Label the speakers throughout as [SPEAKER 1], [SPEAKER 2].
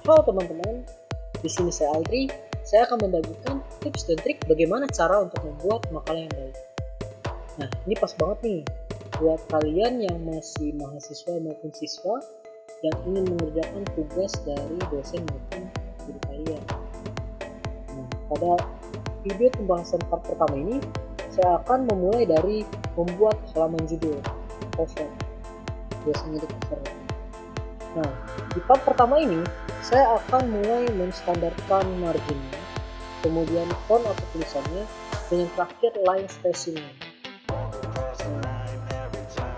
[SPEAKER 1] Halo teman-teman, di sini saya Aldri. Saya akan membagikan tips dan trik bagaimana cara untuk membuat makalah yang baik. Nah, ini pas banget nih buat kalian yang masih mahasiswa maupun siswa yang ingin mengerjakan tugas dari dosen maupun guru kalian. Nah, pada video pembahasan part pertama ini, saya akan memulai dari membuat halaman judul cover. Biasanya di cover. Nah, di part pertama ini, saya akan mulai menstandarkan marginnya, kemudian font atau tulisannya, dengan terakhir line spacingnya. Nah,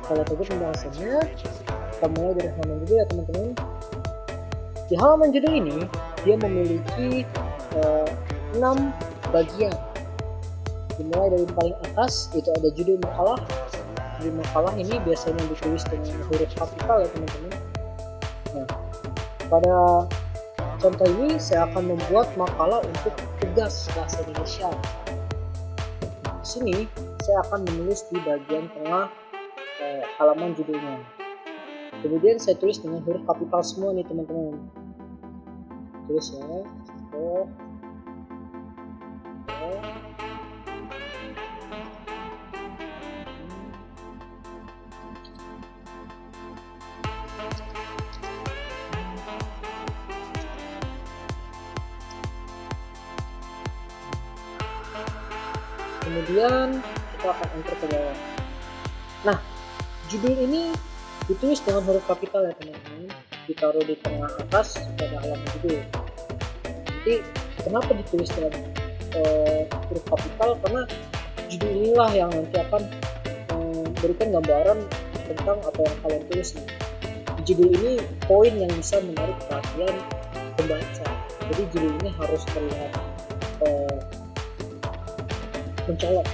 [SPEAKER 1] kalau tersebut pembahasannya, kita mulai dari halaman judul ya teman-teman. Di halaman judul ini, dia memiliki 6 bagian. Dimulai dari paling atas, itu ada judul makalah. Judul makalah ini biasanya ditulis dengan huruf kapital ya teman-teman. Nah, pada contoh ini saya akan membuat makalah untuk tugas bahasa Indonesia. Di sini saya akan menulis di bagian tengah halaman judulnya. Kemudian saya tulis dengan huruf kapital semua nih teman-teman. Tulis ya. Kemudian kita akan enter ke bawah. Nah, judul ini ditulis dengan huruf kapital ya teman-teman, ditaruh di tengah atas pada halaman judul. Nanti kenapa ditulis dengan huruf kapital? Karena judul inilah yang nanti akan memberikan gambaran tentang apa yang kalian tulis nih. Di judul ini poin yang bisa menarik perhatian pembaca. Jadi judul ini harus terlihat mencolok.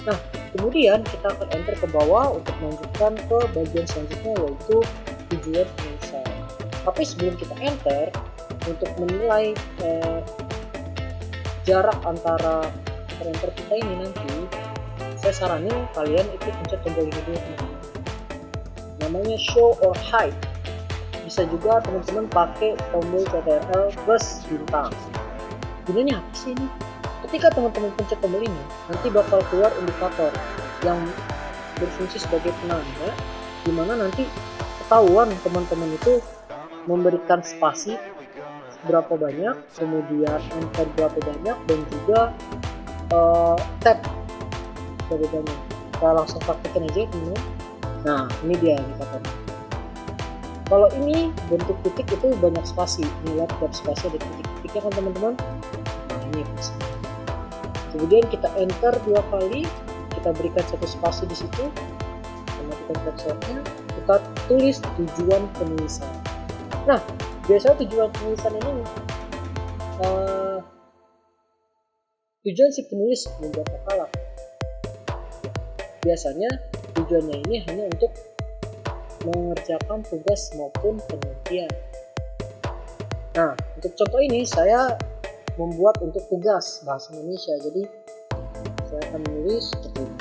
[SPEAKER 1] Nah, kemudian kita akan enter ke bawah untuk melanjutkan ke bagian selanjutnya, yaitu tujuan penulisan. Tapi sebelum kita enter, untuk menilai jarak antara enter kita ini nanti, saya saranin kalian itu pencet tombol ini dulu teman-teman. Namanya show or hide. Bisa juga teman-teman pakai tombol CTRL plus bintang. Gunanya apa sih ini? Ketika teman-teman pencet tombol ini, nanti bakal keluar indikator yang berfungsi sebagai penanda, di mana nanti ketahuan teman-teman itu memberikan spasi berapa banyak, kemudian enter berapa banyak, dan juga tab berapa banyak. Kita langsung praktekin aja teman-teman. Nah, ini dia indikatornya. Kalau ini bentuk titik itu banyak spasi, ini lihat spasi ada titik-titiknya kan teman-teman. Nah, ini spasi. Kemudian kita enter 2 kali, kita berikan satu spasi di situ, matikan kursornya, kita tulis tujuan penulisan. Nah, biasanya tujuan penulisan ini tujuan si penulis membuat makalah. Biasanya tujuannya ini hanya untuk mengerjakan tugas maupun penelitian. Nah, untuk contoh ini saya membuat untuk tugas bahasa Indonesia, jadi saya akan menulis seperti ini.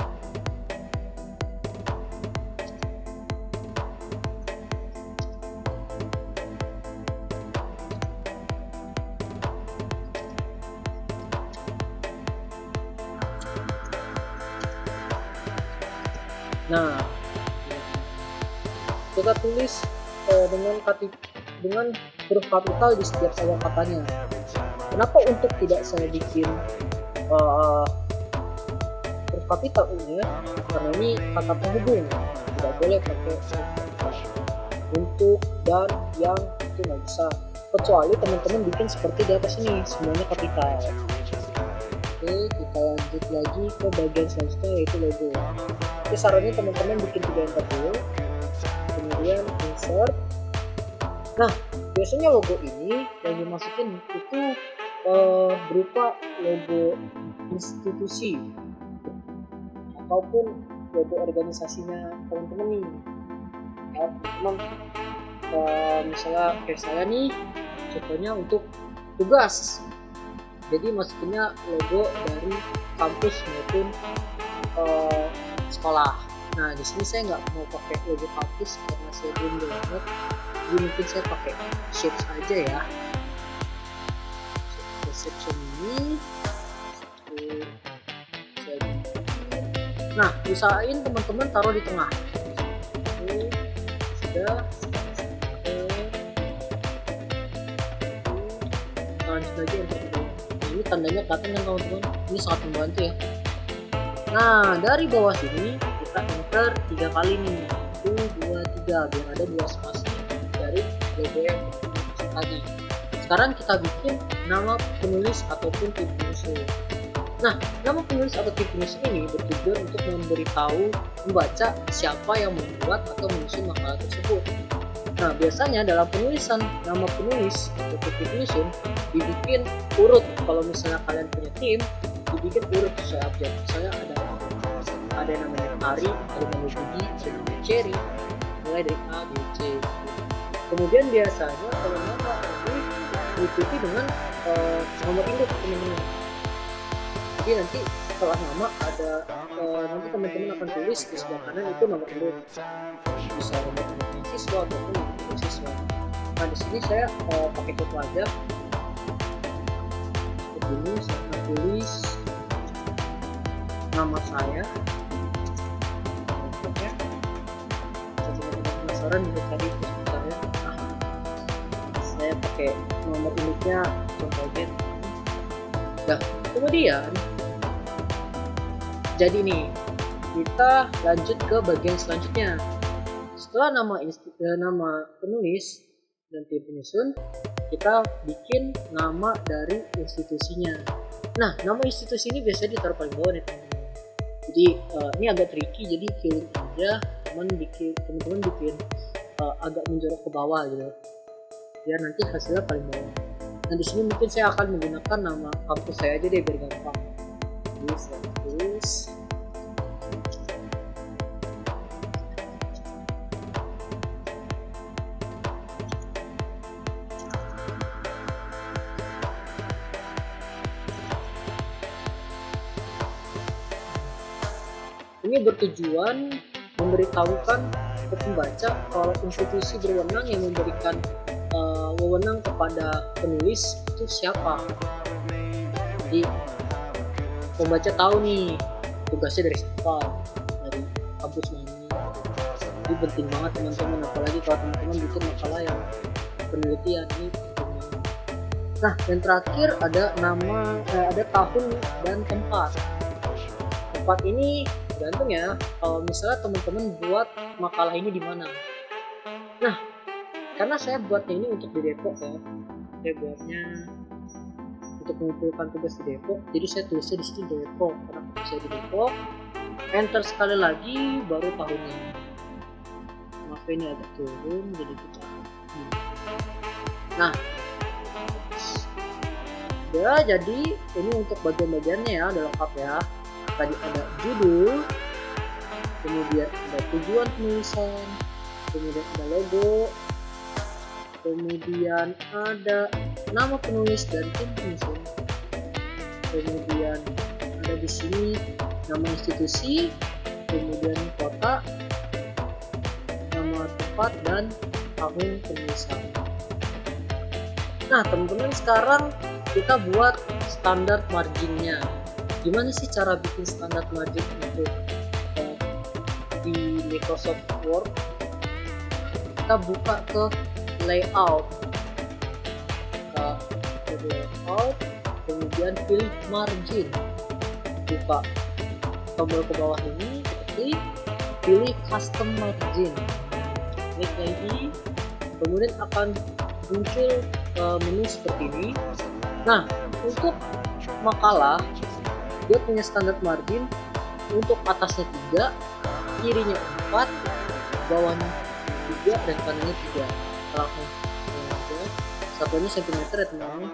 [SPEAKER 1] Nah, kita tulis dengan huruf kapital di setiap awal katanya. Kenapa untuk tidak saya bikin huruf kapital ini ya? Karena ini kata penghubung, tidak boleh pakai untuk dan yang itu nggak bisa, kecuali teman-teman bikin seperti di atas ini semuanya kapital. Oke, kita lanjut lagi ke bagian selanjutnya, yaitu logo. Oke, sarannya teman-teman bikin 3 enter dulu, kemudian insert. Nah, biasanya logo ini yang dimasukin itu berupa logo institusi ataupun logo organisasinya teman-teman nih. Ya, teman-teman misalnya kayak saya nih, contohnya untuk tugas, jadi masukinnya logo dari kampus maupun sekolah. Nah, di sini saya nggak mau pakai logo kampus karena saya belum banget Jadi mungkin saya pakai shapes aja ya. Section ini. Nah, usahain teman-teman taruh di tengah. Oke, sudah. Lanjut lagi untuk kedua. Ini tandanya kelihatan kan teman-teman? Ini sangat membantu ya. Nah, dari bawah sini kita enter 3 kali nih. 1, 2, 3 biar ada 2 spasi dari logo yang tadi. Sekarang kita bikin nama penulis ataupun tim penyusun. Nah, nama penulis atau tim penyusun ini bertujuan untuk memberitahu membaca siapa yang membuat atau menyusun makalah tersebut. Nah, biasanya dalam penulisan nama penulis atau tim penyusun dibikin urut. Kalau misalnya kalian punya tim, dibikin urut sesuai abjad. Misalnya ada yang namanya Ari, ada yang namanya Budi, ada yang namanya Cherry, mulai dari A, B, C. Kemudian biasanya kalau nama ini diikuti dengan nomor induk teman-teman. Jadi nanti setelah nama ada nanti teman-teman akan tulis di sebelah kanan itu nomor induk, bisa nomor induk siswa ataupun nomor induk siswa. Nah di sini saya pakai contoh aja. Seperti ini saya akan tulis nama saya. Ya. Teman-teman penasaran juga tadi sebenarnya. Saya pakai nomor induknya contoh aja. Nah, kemudian jadi nih kita lanjut ke bagian selanjutnya. Setelah nama penulis dan tim penyusun, kita bikin nama dari institusinya. Nah, nama institusi ini biasanya ditaruh paling bawah nih teman-teman. Jadi ini agak tricky, jadi feeling aja teman-teman bikin agak menjorok ke bawah gitu, biar nanti hasilnya paling bawah. Nah di sini mungkin saya akan menggunakan nama kampus saya aja deh biar gampang. Jadi saya tulis ini bertujuan memberitahukan ke pembaca kalau institusi berwenang yang memberikan wewenang kepada penulis itu siapa. Jadi pembaca tahu nih tugasnya dari siapa, dari kampus mana. Jadi penting banget teman-teman, apalagi kalau teman-teman bikin makalah yang penelitian ini penting banget. Nah yang terakhir ada ada tahun dan tempat. Tempat ini tergantung ya, kalau misalnya teman-teman buat makalah ini di mana. Nah karena saya buatnya ini untuk di Depok ya, saya buatnya untuk mengumpulkan tugas di Depok, jadi saya tulisnya di sini Depok karena saya di Depok. Enter sekali lagi baru tahunnya. Maaf ini agak turun jadi kita. Nah, ya jadi ini untuk bagian-bagiannya ya udah lengkap ya. Tadi ada judul, kemudian ada tujuan penulisan, kemudian ada logo, kemudian ada nama penulis dan tim penyusun, kemudian ada di sini nama institusi, kemudian kota, nama tempat dan tahun penulisan. Nah teman-teman sekarang kita buat standar marginnya. Gimana sih cara bikin standar margin untuk di Microsoft Word? Kita buka ke layout, kemudian pilih margin, buka tombol ke bawah ini, pilih custom margin, klik lagi, kemudian akan muncul menu seperti ini. Nah untuk makalah dia punya standar margin, untuk atasnya 3, kirinya 4, bawahnya 3 dan kanannya 3. Langsung aja, satunya sentimeter ya teman-teman.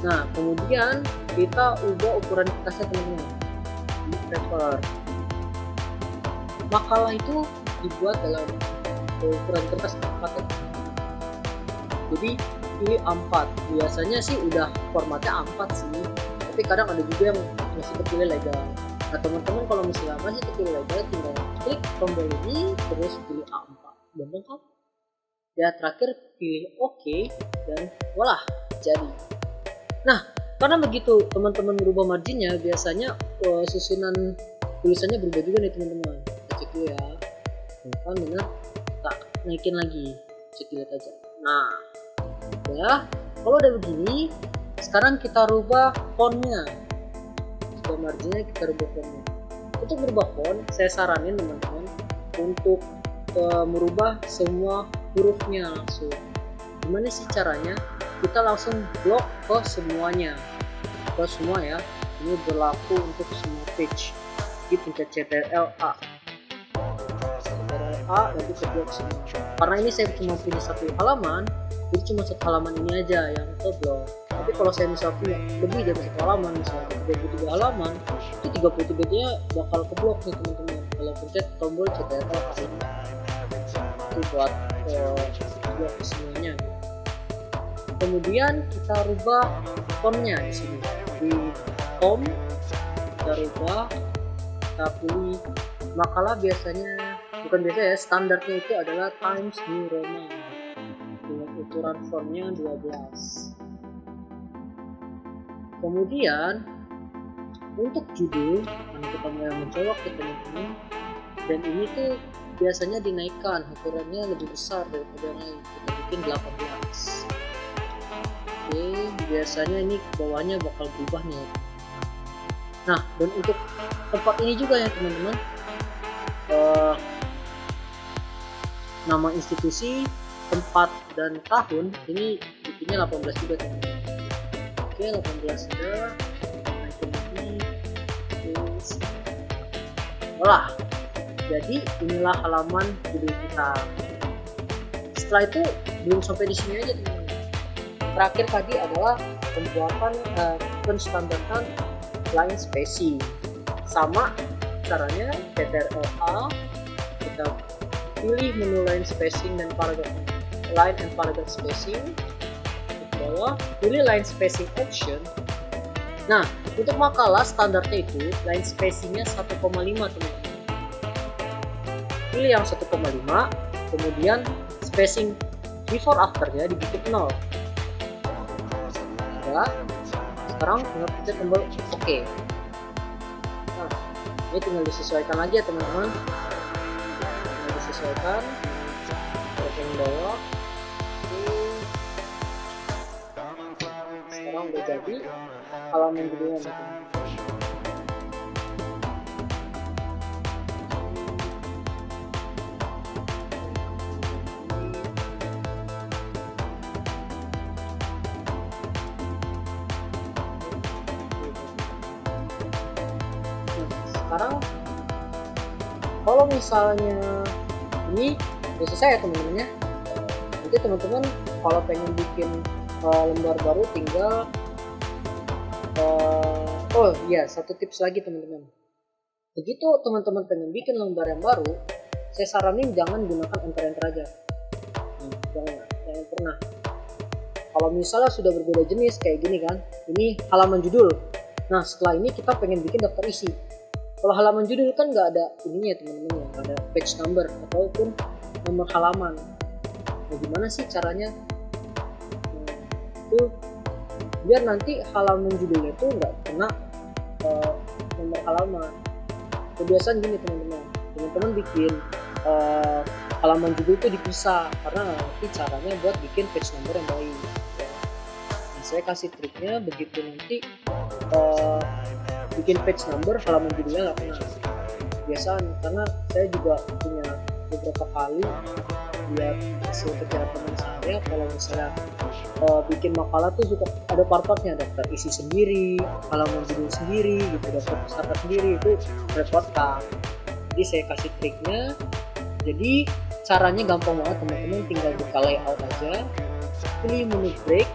[SPEAKER 1] Nah kemudian kita ubah ukuran kertasnya teman-teman di paper. Makalah itu dibuat dalam ukuran kertas A4 ya. Jadi pilih A4, biasanya sih udah formatnya A4 sih, tapi kadang ada juga yang masih kepilih legal. Nah teman-teman kalau misalnya masih kepilih legal, tinggal klik tombol ini terus pilih A4, gampang kan? Ya terakhir pilih OK dan voila, jadi. Nah karena begitu teman-teman merubah marginnya, biasanya susunan tulisannya berubah juga nih teman-teman. Kita cek dulu ya, kan benar, tak naikin lagi, cek lihat aja. Nah ya kalau udah begini, sekarang kita rubah fontnya. Sudah marginnya, kita rubah fontnya. Untuk merubah font, saya saranin teman-teman untuk merubah semua hurufnya langsung. Gimana sih caranya? Kita langsung blok ke semuanya, ke semua ya. Ini berlaku untuk semua page. Jadi pencet Ctrl A, nanti ke blok semua. Karena ini saya cuma punya satu halaman, jadi cuma satu halaman ini aja yang ke blok. Tapi kalau saya misalnya punya lebih dari satu halaman, misalnya 33 halaman, itu 33 nya bakal ke blok nih teman-teman. Kalau pencet tombol Ctrl A ini, itu buat blok semuanya. Kemudian kita rubah fontnya di sini, di home kita rubah, kita pilih makalah. Biasanya bukan biasa ya, standarnya itu adalah Times New Roman dengan ukuran fontnya 12. Kemudian untuk judul, karena kita mau yang mencolok ke teman-teman, dan ini tuh biasanya dinaikkan, ukurannya lebih besar daripada yang lain, kita bikin 18. Oke, biasanya ini bawahnya bakal berubah nih. Nah dan untuk tempat ini juga ya teman-teman, nama institusi, tempat, dan tahun ini bikinnya 18 juga teman-teman. Oke, 18 sudah. Voila, jadi inilah halaman judul kita. Setelah itu belum sampai di sini aja teman-teman. Terakhir tadi adalah pembuatan penstandaran line spacing. Sama caranya, Ctrl A, kita pilih menu line spacing dan paragraph, line and paragraph spacing. Di bawah pilih line spacing option. Nah untuk makalah standarnya itu line spacingnya 1,5 teman-teman. Pilih yang 1,5, kemudian spacing before afternya dibikin 0. Ya, sekarang tinggal pencet tombol OK. Nah, ini tinggal disesuaikan lagi ya teman-teman. Tinggal disesuaikan. Yang bawah. Sekarang udah jadi halaman judulnya teman-teman. Sekarang kalau misalnya ini udah selesai ya teman-teman ya. Nanti teman-teman kalau pengen bikin lembar baru tinggal oh iya, satu tips lagi teman-teman. Begitu teman-teman pengen bikin lembar yang baru, saya saranin jangan gunakan enter-enter aja. Jangan pernah. Kalau misalnya sudah berbeda jenis kayak gini kan, ini halaman judul. Nah setelah ini kita pengen bikin daftar isi. Kalau halaman judul kan nggak ada ininya teman-teman ya, nggak ada page number ataupun nomor halaman. Nah gimana sih caranya? Itu biar nanti halaman judulnya itu nggak kena nomor halaman. Kebiasaan gini teman-teman bikin halaman judul itu dipisah, karena nanti caranya buat bikin page number yang baik ya. Nah, saya kasih triknya begitu nanti bikin page number halaman judulnya nggak kena. Kebiasaan, karena saya juga punya beberapa kali lihat hasil kerjaan teman saya, kalau misalnya bikin makalah tuh suka ada part-partnya, daftar isi sendiri, halaman judul sendiri gitu, daftar pustaka sendiri, itu repot kan. Jadi saya kasih triknya. Jadi caranya gampang banget teman-teman, tinggal buka layout aja, pilih menu break,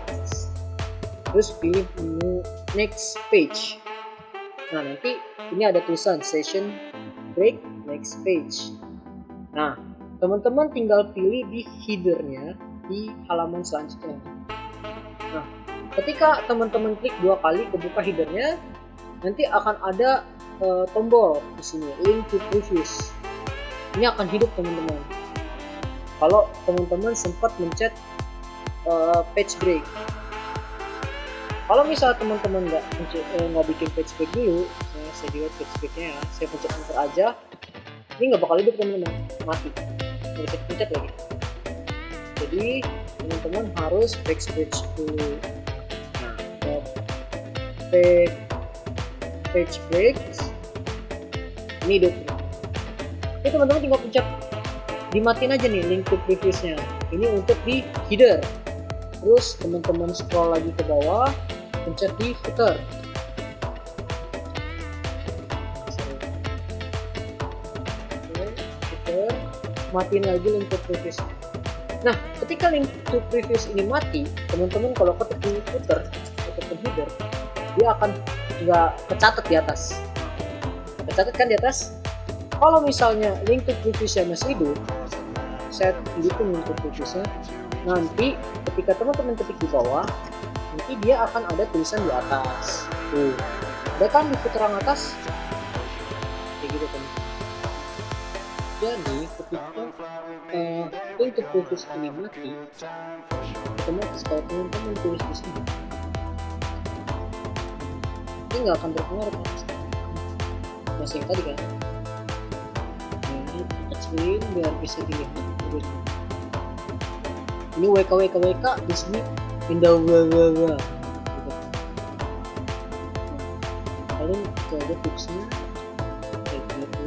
[SPEAKER 1] terus pilih menu next page. Nah nanti ini ada tulisan session break next page. Nah teman-teman tinggal pilih di headernya di halaman selanjutnya. Nah ketika teman-teman klik 2 kali kebuka headernya, nanti akan ada tombol di sini link to previous. Ini akan hidup teman-teman kalau teman-teman sempat mencet page break. Kalau misal teman-teman nggak bikin page break dulu, saya delete page breaknya ya, saya pencet enter aja, ini nggak bakal hidup teman-teman, mati. Pencet lagi. Jadi teman-teman harus backspace dulu. Nah, page break ini hidup. Ini teman-teman tinggal pencet, dimatiin aja nih link to previousnya. Ini untuk di header. Terus teman-teman scroll lagi ke bawah, pencet di footer. Footer, matiin lagi link to previous. Nah, ketika link to previous ini mati, teman-teman kalau ketik di footer atau di header, dia akan nggak kecatat di atas. Kecatat kan di atas? Kalau misalnya link to previousnya masih hidup, saya hidupin link to previousnya. Nanti ketika teman-teman ketik di bawah, nanti dia akan ada tulisan di atas. Tuh, ada kan di footer yang atas? Kayak gitu teman. Jadi ketika link to previous ini mati, otomatis kalau teman-teman tulis di sini, ini nggak akan berpengaruh kan? Masih yang tadi kan? Ini touchscreen biar bisa dilihat. Ini WK di sini pindah gitu. Kalian coba tipsnya kayak gitu.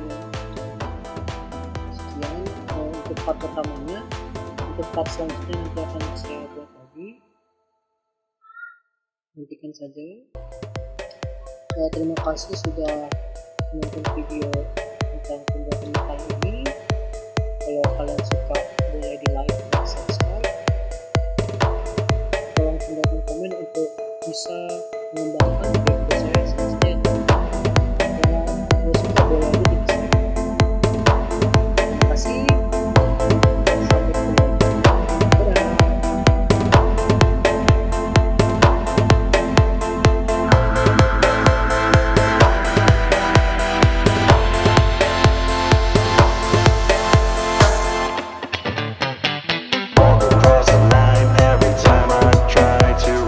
[SPEAKER 1] Sekian untuk part pertamanya. Untuk part selanjutnya nanti akan saya buat lagi. Nantikan saja. Terima kasih sudah menonton video tentang